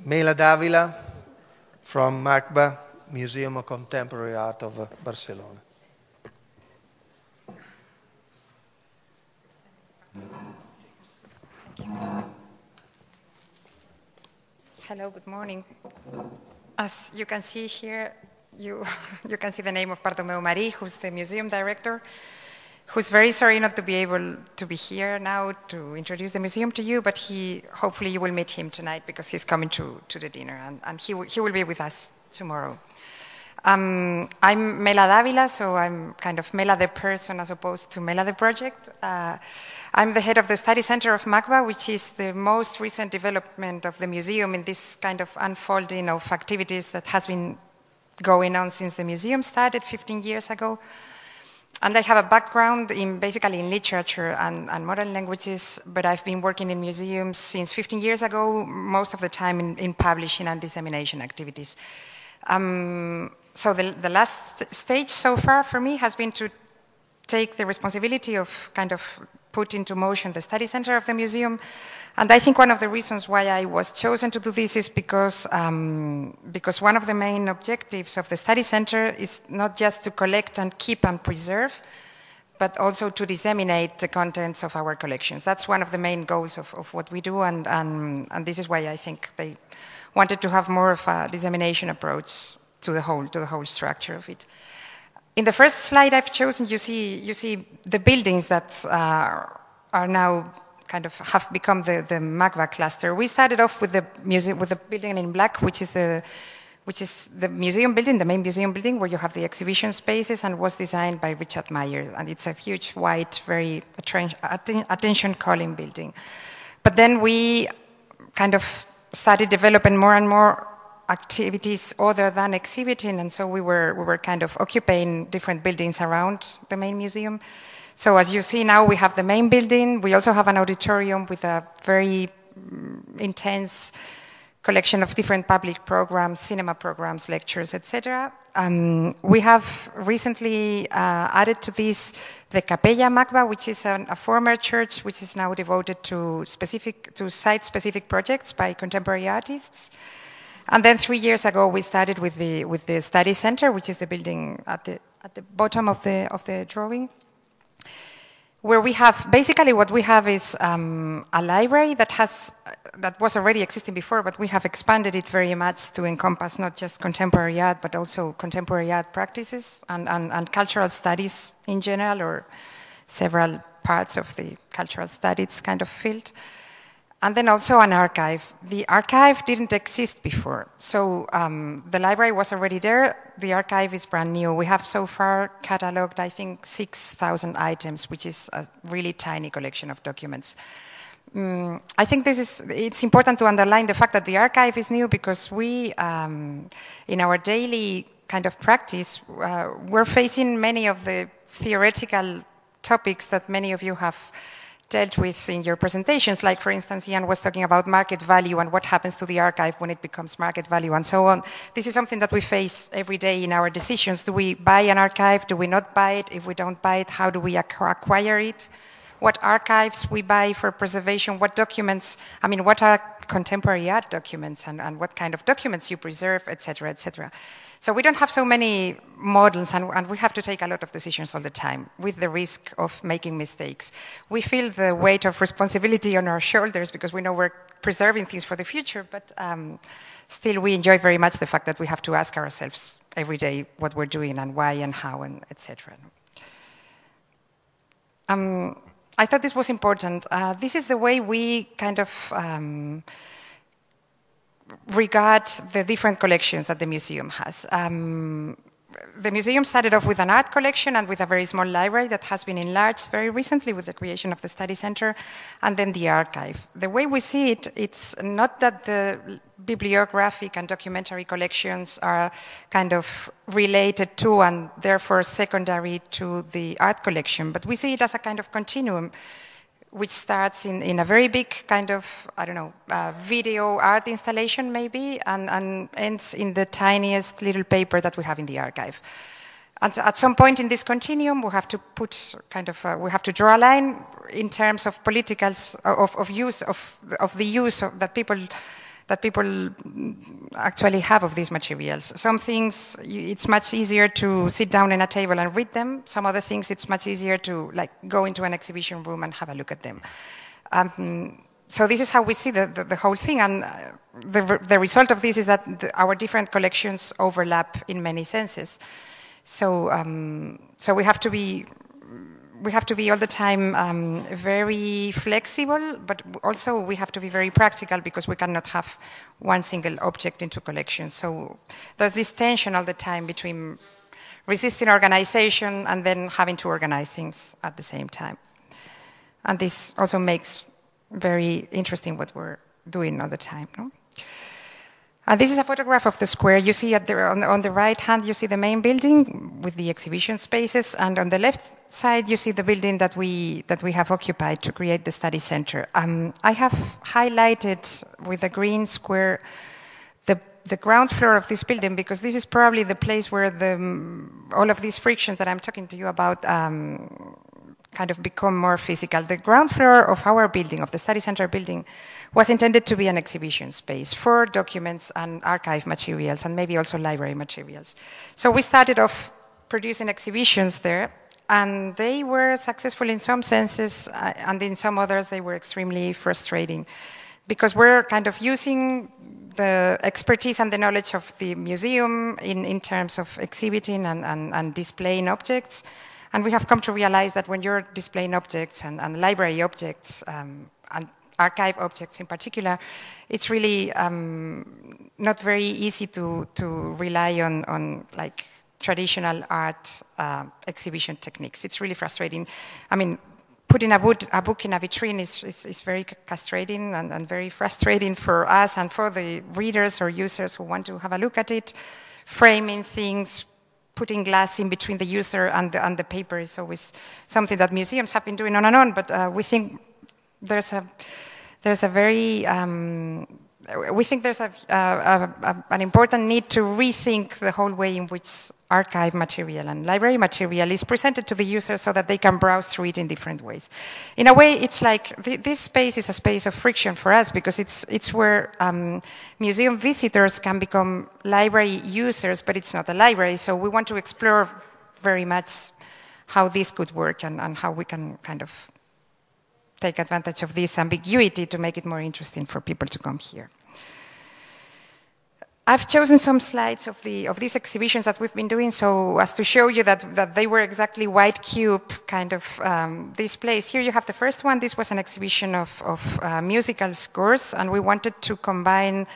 Mela Dàvila from MACBA, Museum of Contemporary Art of Barcelona. Hello, good morning. As you can see here, you can see the name of Bartomeu Marí, who's the museum director, who's very sorry not to be able to be here now to introduce the museum to you, but hopefully you will meet him tonight because he's coming to the dinner, and he will be with us tomorrow. I'm Mela Dàvila, so I'm kind of Mela the person as opposed to Mela the project. I'm the head of the study center of MACBA, which is the most recent development of the museum in this kind of unfolding of activities that has been going on since the museum started 15 years ago. And I have a background basically in literature and modern languages, but I've been working in museums since 15 years ago, most of the time in publishing and dissemination activities. So the last stage so far for me has been to take the responsibility of kind of put into motion the study center of the museum. And I think one of the reasons why I was chosen to do this is because one of the main objectives of the study center is not just to collect and keep and preserve, but also to disseminate the contents of our collections. That's one of the main goals of what we do, and this is why I think they wanted to have more of a dissemination approach to the whole structure of it. In the first slide I've chosen, you see the buildings that are now kind of have become the MACBA cluster. We started off with the building in black, which is the museum building, the main museum building, where you have the exhibition spaces, and was designed by Richard Meyer, and it's a huge, white, very attention-calling building. But then we kind of started developing more and more activities other than exhibiting, and so we were kind of occupying different buildings around the main museum. So as you see now, we have the main building. We also have an auditorium with a very intense collection of different public programs, cinema programs, lectures, etc. We have recently added to this the Capella MACBA, which is a former church which is now devoted to site-specific projects by contemporary artists. And then 3 years ago, we started with the study center, which is the building at the bottom of the drawing, where we have basically what we have is a library that was already existing before, but we have expanded it very much to encompass not just contemporary art, but also contemporary art practices and cultural studies in general, or several parts of the cultural studies kind of field. And then also an archive. The archive didn't exist before, so the library was already there. The archive is brand new. We have so far catalogued, I think, 6,000 items, which is a really tiny collection of documents. I think it's important to underline the fact that the archive is new because we, in our daily kind of practice, we're facing many of the theoretical topics that many of you have dealt with in your presentations, like for instance, Ian was talking about market value and what happens to the archive when it becomes market value and so on. This is something that we face every day in our decisions. Do we buy an archive? Do we not buy it? If we don't buy it, how do we acquire it? What archives we buy for preservation? What documents, I mean, what are contemporary art documents and what kind of documents you preserve, etc., etc. So we don't have so many models, and we have to take a lot of decisions all the time with the risk of making mistakes. We feel the weight of responsibility on our shoulders because we know we're preserving things for the future, but still we enjoy very much the fact that we have to ask ourselves every day what we're doing and why and how and etc. I thought this was important. This is the way we kind of regard the different collections that the museum has. The museum started off with an art collection and with a very small library that has been enlarged very recently with the creation of the study center, and then the archive. The way we see it, it's not that the bibliographic and documentary collections are kind of related to and therefore secondary to the art collection, but we see it as a kind of continuum which starts in a very big kind of, I don't know, video art installation maybe, and ends in the tiniest little paper that we have in the archive. And at some point in this continuum, we have to put kind of, we have to draw a line in terms of politicals, of the use that people that people actually have of these materials. Some things, it's much easier to sit down in a table and read them. Some other things, it's much easier to like go into an exhibition room and have a look at them. So this is how we see the whole thing, and the result of this is that our different collections overlap in many senses. So, so we have to be all the time very flexible, but also we have to be very practical because we cannot have one single object into collections. So there's this tension all the time between resisting organization and then having to organize things at the same time. And this also makes very interesting what we're doing all the time. No? This is a photograph of the square. You see on the right hand, you see the main building with the exhibition spaces, and on the left side, you see the building that we have occupied to create the study center. I have highlighted with a green square the ground floor of this building because this is probably the place where all of these frictions that I'm talking to you about kind of become more physical. The ground floor of our building, of the study center building, was intended to be an exhibition space for documents and archive materials and maybe also library materials. So we started off producing exhibitions there, and they were successful in some senses, and in some others they were extremely frustrating because we're kind of using the expertise and the knowledge of the museum in terms of exhibiting and displaying objects. And we have come to realize that when you're displaying objects and library objects, and archive objects in particular, it's really not very easy to rely on like traditional art exhibition techniques. It's really frustrating. I mean, putting a book in a vitrine is very castrating and very frustrating for us and for the readers or users who want to have a look at it. Framing things, putting glass in between the user and the paper is always something that museums have been doing on and on, but we think there's an important need to rethink the whole way in which archive material and library material is presented to the user so that they can browse through it in different ways. In a way, it's like this space is a space of friction for us because it's where museum visitors can become library users, but it's not a library. So we want to explore very much how this could work and how we can kind of take advantage of this ambiguity to make it more interesting for people to come here. I've chosen some slides of these exhibitions that we've been doing so as to show you that they were exactly white cube kind of displays. Here you have the first one. This was an exhibition of musical scores, and we wanted to combine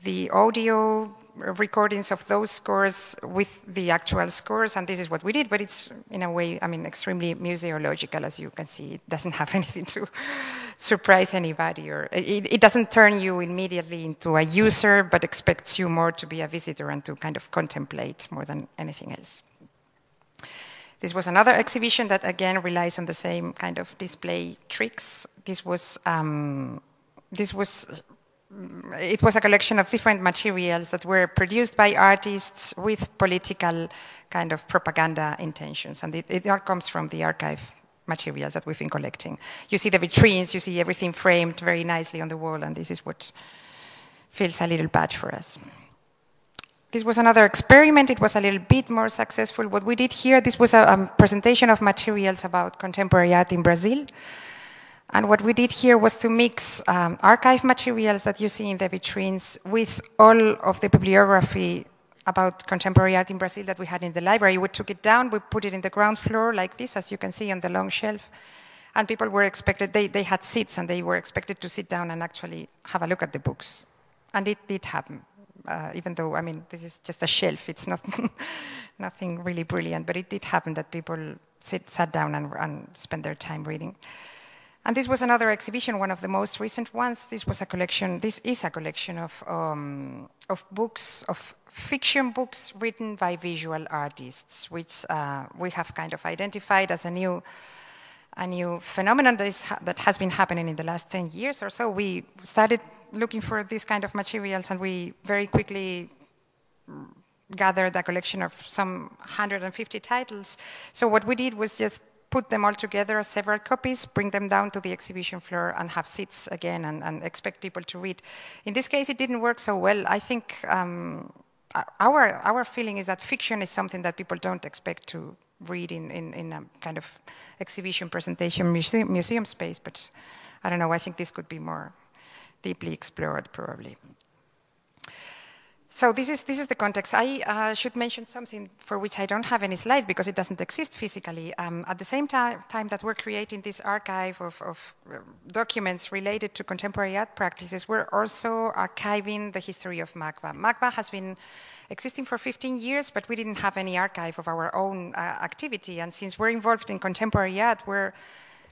the audio recordings of those scores with the actual scores, and this is what we did, but it's, in a way, I mean, extremely museological, as you can see. It doesn't have anything to surprise anybody, or it doesn't turn you immediately into a user, but expects you more to be a visitor and to kind of contemplate more than anything else. This was another exhibition that, again, relies on the same kind of display tricks. It was a collection of different materials that were produced by artists with political kind of propaganda intentions. And it all comes from the archive materials that we've been collecting. You see the vitrines, you see everything framed very nicely on the wall, and this is what feels a little bad for us. This was another experiment. It was a little bit more successful. What we did here, this was a presentation of materials about contemporary art in Brazil. And what we did here was to mix archive materials that you see in the vitrines with all of the bibliography about contemporary art in Brazil that we had in the library. We took it down, we put it in the ground floor like this, as you can see on the long shelf. And people were expected, they had seats, and they were expected to sit down and actually have a look at the books. And it did happen, even though, I mean, this is just a shelf. It's not nothing really brilliant, but it did happen that people sat down and spent their time reading. And this was another exhibition, one of the most recent ones. This is a collection of books, of fiction books written by visual artists, which we have kind of identified as a new phenomenon that has been happening in the last 10 years or so. We started looking for these kind of materials, and we very quickly gathered a collection of some 150 titles. So what we did was just put them all together as several copies, bring them down to the exhibition floor and have seats again and expect people to read. In this case, it didn't work so well. I think our feeling is that fiction is something that people don't expect to read in a kind of exhibition, presentation, museum space, but I don't know, I think this could be more deeply explored probably. So this is the context. I should mention something for which I don't have any slide because it doesn't exist physically. At the same time that we're creating this archive of documents related to contemporary art practices, we're also archiving the history of MACBA. MACBA has been existing for 15 years, but we didn't have any archive of our own activity. And since we're involved in contemporary art, we're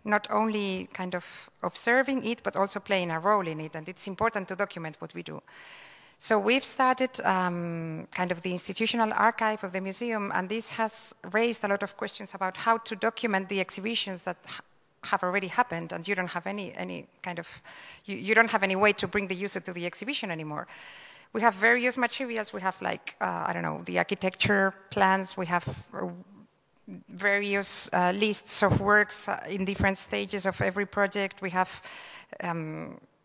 not only kind of observing it, but also playing a role in it. And it's important to document what we do. So we've started kind of the institutional archive of the museum, and this has raised a lot of questions about how to document the exhibitions that have already happened, and you don't have any kind of, you don't have any way to bring the user to the exhibition anymore. We have various materials. We have like, I don't know, the architecture plans. We have various lists of works in different stages of every project. We have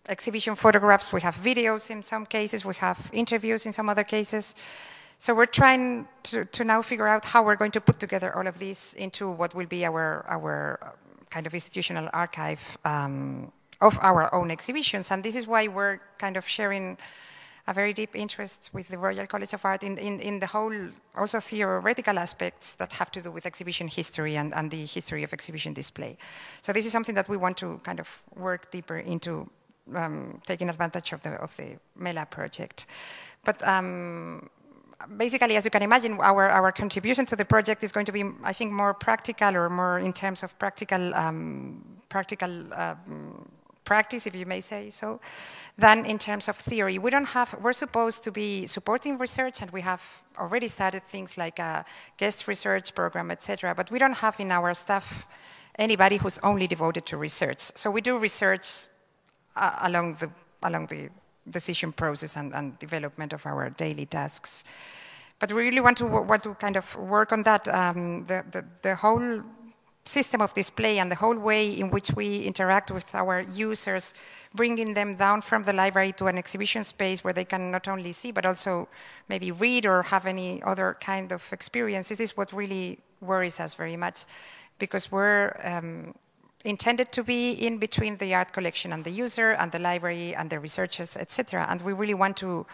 exhibition photographs, we have videos in some cases, we have interviews in some other cases. So we're trying to now figure out how we're going to put together all of this into what will be our kind of institutional archive of our own exhibitions. And this is why we're kind of sharing a very deep interest with the Royal College of Art in the whole, also theoretical aspects that have to do with exhibition history and the history of exhibition display. So this is something that we want to kind of work deeper into, taking advantage of the MeLa project. But basically, as you can imagine, our contribution to the project is going to be, I think, more practical or more in terms of practical practice, if you may say so, than in terms of theory. We're supposed to be supporting research, and we have already started things like a guest research program, etc. But we don't have in our staff anybody who's only devoted to research. So we do research along the decision process and development of our daily tasks. But we really want to kind of work on that. The whole system of display and the whole way in which we interact with our users, bringing them down from the library to an exhibition space where they can not only see, but also maybe read or have any other kind of experience. This is what really worries us very much, because we're intended to be in between the art collection and the user and the library and the researchers, etc. And we really want to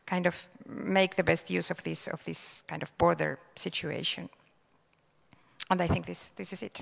kind of make the best use of this kind of border situation. And I think this is it.